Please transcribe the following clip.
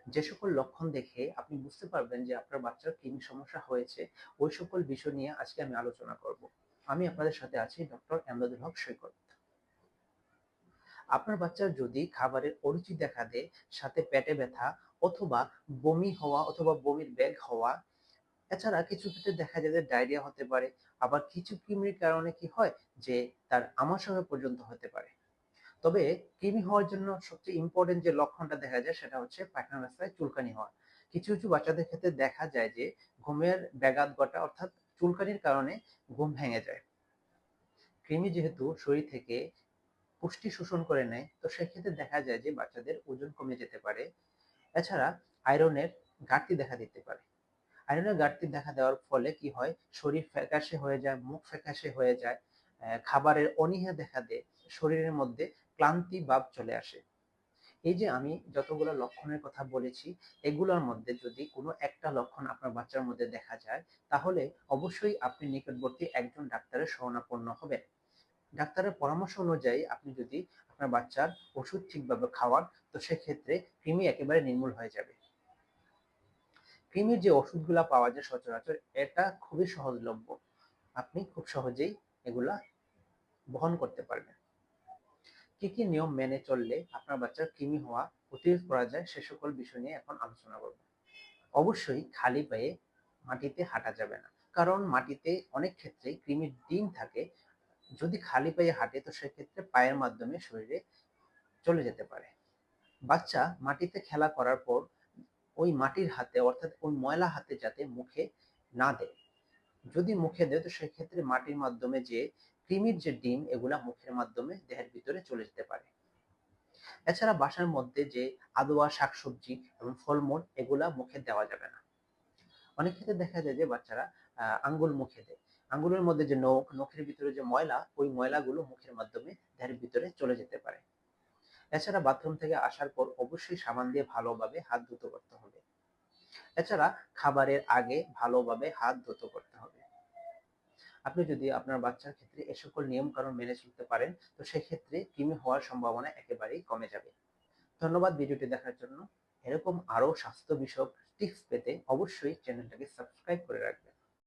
যে সকল লক্ষণ দেখে আপনি বুঝতে পারবেন যে আপনার বাচ্চার কৃমি সমস্যা হয়েছে, ওই সকল বিষয় নিয়ে আজকে আমি আলোচনা করব। আমি আপনাদের সাথে আছি ডক্টর এমদাদুল হক সৈকত। আপনার বাচ্চার যদি খাবারের অরুচি দেখা দেয়, সাথে পেটে ব্যথা অথবা বমি হওয়া অথবা বমির বেগ হওয়া, এছাড়া কিছু ক্ষেত্রে দেখা যায় যে ডায়রিয়া হতে পারে, আবার কিছু কৃমির কারণে কি হয় যে তার আমাশয় পর্যন্ত হতে পারে। তবে কৃমি হওয়ার জন্য সবচেয়ে ইম্পর্টেন্ট যে লক্ষণটা দেখা যায় সেটা হচ্ছে পায়খানা রাস্তায় চুলকানি হওয়া। কিছু কিছু বাচ্চাদের ক্ষেত্রে দেখা যায় যে ঘুমের ব্যাঘাত ঘটা, অর্থাৎ চুলকানির কারণে ঘুম ভেঙে যায়। কৃমি যেহেতু শরীর থেকে পুষ্টি শোষণ করে নেয়, তো সেক্ষেত্রে দেখা যায় যে বাচ্চাদের ওজন কমে যেতে পারে। এছাড়া আয়রনের ঘাটতি দেখা দিতে পারে। আয়রনের ঘাটতি দেখা দেওয়ার ফলে কি হয়, শরীর ফ্যাকাশে হয়ে যায়, মুখ ফ্যাকাশে হয়ে যায়, খাবারের অনীহা দেখা দেয়, শরীরের মধ্যে ক্লান্তি ভাব চলে আসে। এই যে আমি যতগুলো লক্ষণের কথা বলেছি, এগুলোর মধ্যে যদি কোনো একটা লক্ষণ আপনার বাচ্চার মধ্যে দেখা যায়, তাহলে অবশ্যই আপনি নিকটবর্তী একজন ডাক্তারের শরণাপন্ন হবেন। ডাক্তারের পরামর্শ অনুযায়ী আপনি যদি আপনার বাচ্চার ওষুধ ঠিকভাবে খাওয়ান, তো সেক্ষেত্রে কৃমি একেবারে নির্মূল হয়ে যাবে। কৃমির যে ওষুধগুলা পাওয়া যায় সচরাচর, এটা খুবই সহজলভ্য। আপনি খুব সহজেই এগুলা বহন করতে পারবেন। কি কি নিয়ম মেনে চললে আপনার বাচ্চার কৃমি হওয়া প্রতিরোধ করা যায়, সে সকল বিষয় নিয়ে এখন আলোচনা করব। অবশ্যই খালি পায়ে মাটিতে হাঁটা যাবে না, কারণ মাটিতে অনেক ক্ষেত্রে কৃমির ডিম থাকে। যদি খালি পায়ে হাঁটে, তো সেক্ষেত্রে পায়ের মাধ্যমে শরীরে চলে যেতে পারে। বাচ্চা মাটিতে খেলা করার পর ওই মাটির হাতে, অর্থাৎ ওই ময়লা হাতে যাতে মুখে না দেয়। যদি মুখে দেয়, তো সেক্ষেত্রে মাটির মাধ্যমে যে কৃমির যে ডিম, এগুলা মুখের মাধ্যমে দেহের ভিতরে চলে যেতে পারে। এছাড়া বাসার মধ্যে যে আদোয়া, শাকসবজি এবং ফলমূল, এগুলা মুখে দেওয়া যাবে না। অনেক ক্ষেত্রে দেখা যায় যে বাচ্চারা আঙ্গুল মুখে দেয়। আঙ্গুলের মধ্যে যে নখ, নখের ভিতরে যে ময়লা, ওই ময়লাগুলো মুখের মাধ্যমে দেহের ভিতরে চলে যেতে পারে। এছাড়া বাথরুম থেকে আসার পর অবশ্যই সাবান দিয়ে ভালোভাবে হাত ধুতে করতে হবে। এছাড়া খাবারের আগে ভালোভাবে হাত ধুতে করতে হবে। আপনি যদি আপনার বাচ্চার ক্ষেত্রে এ সকল নিয়ম কানুন মেনে চলতে পারেন, তো সেক্ষেত্রে কৃমি হওয়ার সম্ভাবনা একেবারেই কমে যাবে। ধন্যবাদ ভিডিওটি দেখার জন্য। এরকম আরো স্বাস্থ্য বিষয়ক টিপস পেতে অবশ্যই চ্যানেলটাকে সাবস্ক্রাইব করে রাখবেন।